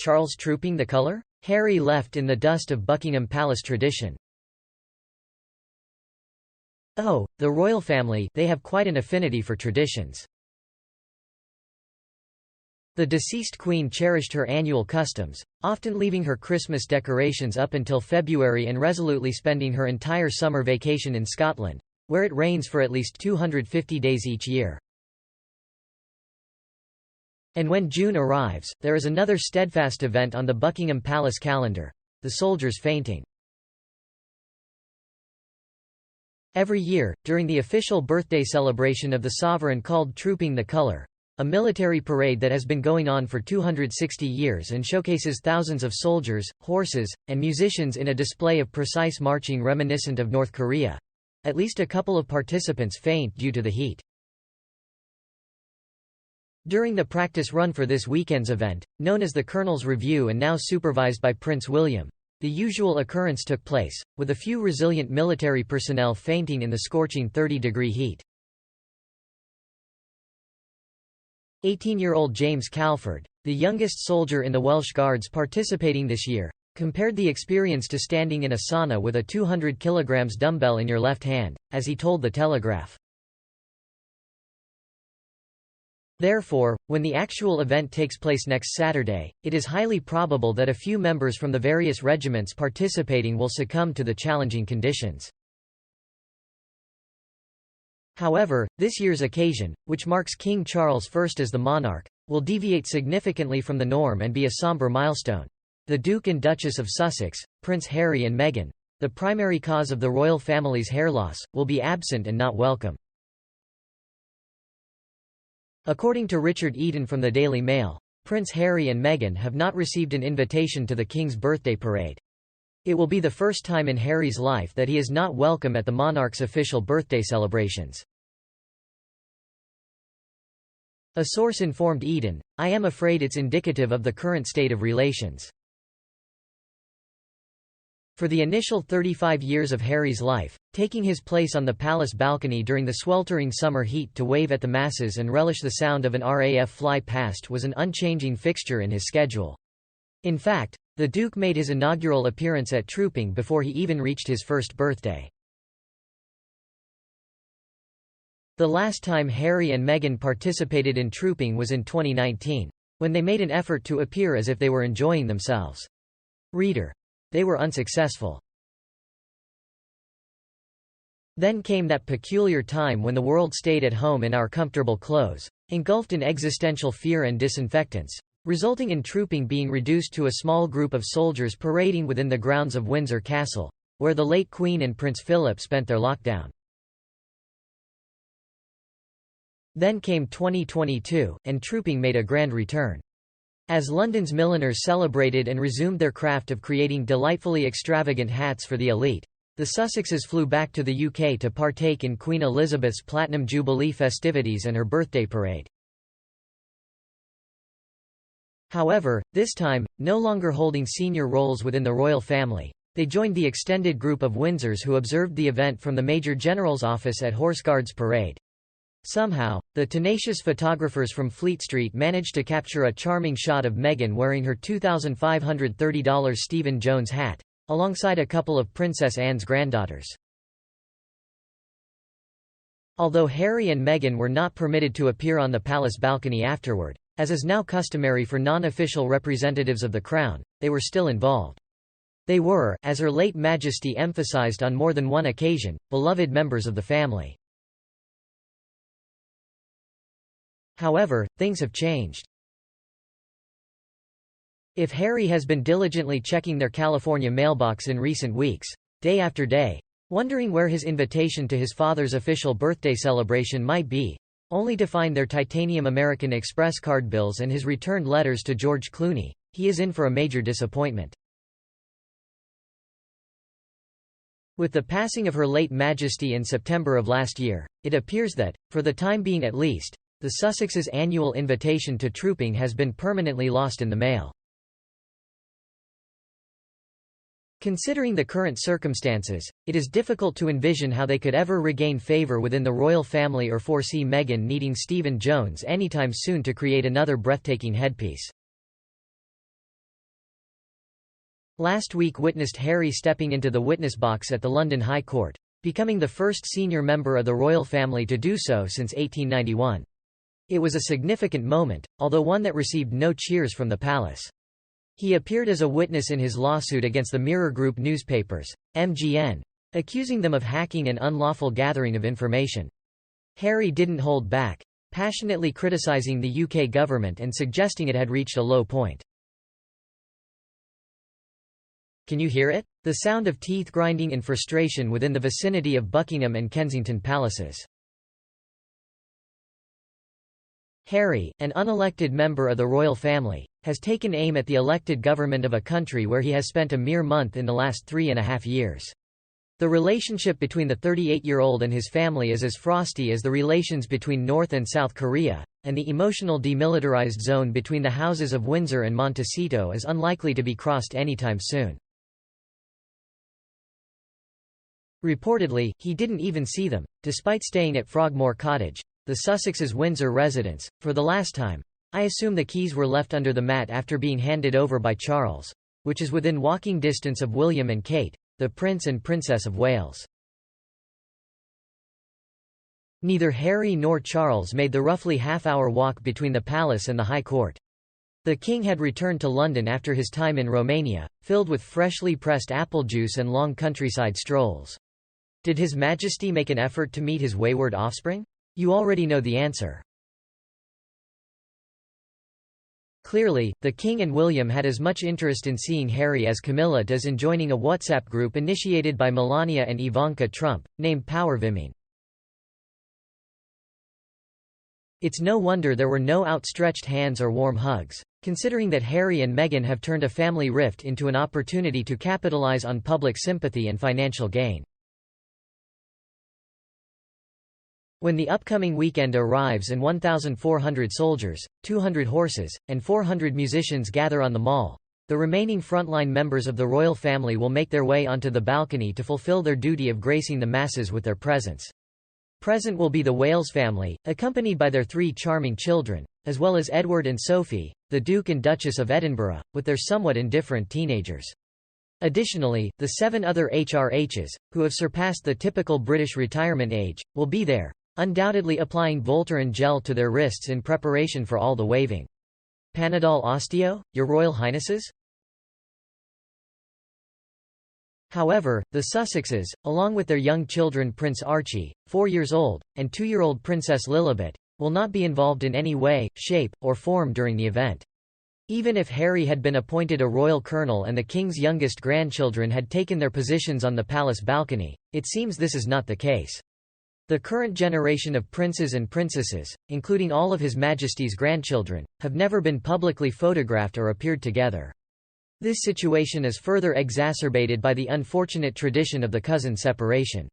Charles trooping the colour? Harry left in the dust of Buckingham Palace tradition. Oh, the royal family, they have quite an affinity for traditions. The deceased queen cherished her annual customs, often leaving her Christmas decorations up until February and resolutely spending her entire summer vacation in Scotland, where it rains for at least 250 days each year. And when June arrives, there is another steadfast event on the Buckingham Palace calendar: the soldiers fainting. Every year, during the official birthday celebration of the sovereign called Trooping the Colour, a military parade that has been going on for 260 years and showcases thousands of soldiers, horses, and musicians in a display of precise marching reminiscent of North Korea. At least a couple of participants faint due to the heat. During the practice run for this weekend's event, known as the Colonel's Review and now supervised by Prince William, the usual occurrence took place, with a few resilient military personnel fainting in the scorching 30-degree heat. 18-year-old James Calford, the youngest soldier in the Welsh Guards participating this year, compared the experience to standing in a sauna with a 200 kg dumbbell in your left hand, as he told The Telegraph. Therefore, when the actual event takes place next Saturday, it is highly probable that a few members from the various regiments participating will succumb to the challenging conditions. However, this year's occasion, which marks King Charles I as the monarch, will deviate significantly from the norm and be a sombre milestone. The Duke and Duchess of Sussex, Prince Harry and Meghan, the primary cause of the royal family's hair loss, will be absent and not welcome. According to Richard Eaton from the Daily Mail, Prince Harry and Meghan have not received an invitation to the King's birthday parade. It will be the first time in Harry's life that he is not welcome at the monarch's official birthday celebrations. A source informed Eaton, "I am afraid it's indicative of the current state of relations." For the initial 35 years of Harry's life, taking his place on the palace balcony during the sweltering summer heat to wave at the masses and relish the sound of an RAF fly past was an unchanging fixture in his schedule. In fact, the Duke made his inaugural appearance at Trooping before he even reached his first birthday. The last time Harry and Meghan participated in Trooping was in 2019, when they made an effort to appear as if they were enjoying themselves. Reader. They were unsuccessful. Then came that peculiar time when the world stayed at home in our comfortable clothes, engulfed in existential fear and disinfectants, resulting in Trooping being reduced to a small group of soldiers parading within the grounds of Windsor Castle, where the late Queen and Prince Philip spent their lockdown. Then came 2022, and Trooping made a grand return. As London's milliners celebrated and resumed their craft of creating delightfully extravagant hats for the elite, the Sussexes flew back to the UK to partake in Queen Elizabeth's Platinum Jubilee festivities and her birthday parade. However, this time, no longer holding senior roles within the royal family, they joined the extended group of Windsors who observed the event from the Major General's office at Horse Guards Parade. Somehow, the tenacious photographers from Fleet Street managed to capture a charming shot of Meghan wearing her $2,530 Stephen Jones hat, alongside a couple of Princess Anne's granddaughters. Although Harry and Meghan were not permitted to appear on the palace balcony afterward, as is now customary for non-official representatives of the Crown, they were still involved. They were, as Her late Majesty emphasized on more than one occasion, beloved members of the family. However, things have changed. If Harry has been diligently checking their California mailbox in recent weeks, day after day, wondering where his invitation to his father's official birthday celebration might be, only to find their titanium American Express card bills and his returned letters to George Clooney, he is in for a major disappointment. With the passing of Her late Majesty in September of last year, it appears that, for the time being at least, the Sussexes' annual invitation to Trooping has been permanently lost in the mail. Considering the current circumstances, it is difficult to envision how they could ever regain favor within the royal family or foresee Meghan needing Stephen Jones anytime soon to create another breathtaking headpiece. last week witnessed Harry stepping into the witness box at the London High Court, becoming the first senior member of the royal family to do so since 1891. It was a significant moment, although one that received no cheers from the palace. He appeared as a witness in his lawsuit against the Mirror Group newspapers, MGN, accusing them of hacking and unlawful gathering of information. Harry didn't hold back, passionately criticizing the UK government and suggesting it had reached a low point. Can you hear it? The sound of teeth grinding in frustration within the vicinity of Buckingham and Kensington palaces. Harry, an unelected member of the royal family, has taken aim at the elected government of a country where he has spent a mere month in the last 3.5 years. The relationship between the 38-year-old and his family is as frosty as the relations between North and South Korea, and the emotional demilitarized zone between the houses of Windsor and Montecito is unlikely to be crossed anytime soon. Reportedly, he didn't even see them, despite staying at Frogmore Cottage, the Sussexes' Windsor residence, for the last time. I assume the keys were left under the mat after being handed over by Charles, which is within walking distance of William and Kate, the Prince and Princess of Wales. Neither Harry nor Charles made the roughly half-hour walk between the palace and the High Court. The King had returned to London after his time in Romania, filled with freshly pressed apple juice and long countryside strolls. Did His Majesty make an effort to meet his wayward offspring? You already know the answer. Clearly, the King and William had as much interest in seeing Harry as Camilla does in joining a WhatsApp group initiated by Melania and Ivanka Trump, named Powerviming. It's no wonder there were no outstretched hands or warm hugs, considering that Harry and Meghan have turned a family rift into an opportunity to capitalize on public sympathy and financial gain. When the upcoming weekend arrives and 1,400 soldiers, 200 horses, and 400 musicians gather on the Mall, the remaining frontline members of the royal family will make their way onto the balcony to fulfill their duty of gracing the masses with their presence. Present will be the Wales family, accompanied by their 3 charming children, as well as Edward and Sophie, the Duke and Duchess of Edinburgh, with their somewhat indifferent teenagers. Additionally, the 7 other HRHs, who have surpassed the typical British retirement age, will be there, undoubtedly applying Voltaren gel to their wrists in preparation for all the waving. Panadol Osteo, Your Royal Highnesses? However, the Sussexes, along with their young children Prince Archie, 4 years old, and 2-year-old Princess Lilibet, will not be involved in any way, shape, or form during the event. Even if Harry had been appointed a royal colonel and the King's youngest grandchildren had taken their positions on the palace balcony, it seems this is not the case. The current generation of princes and princesses, including all of His Majesty's grandchildren, have never been publicly photographed or appeared together. This situation is further exacerbated by the unfortunate tradition of the cousin separation.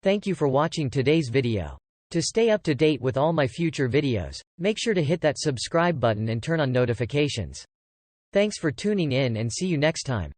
Thank you for watching today's video. To stay up to date with all my future videos, make sure to hit that subscribe button and turn on notifications. Thanks for tuning in and see you next time.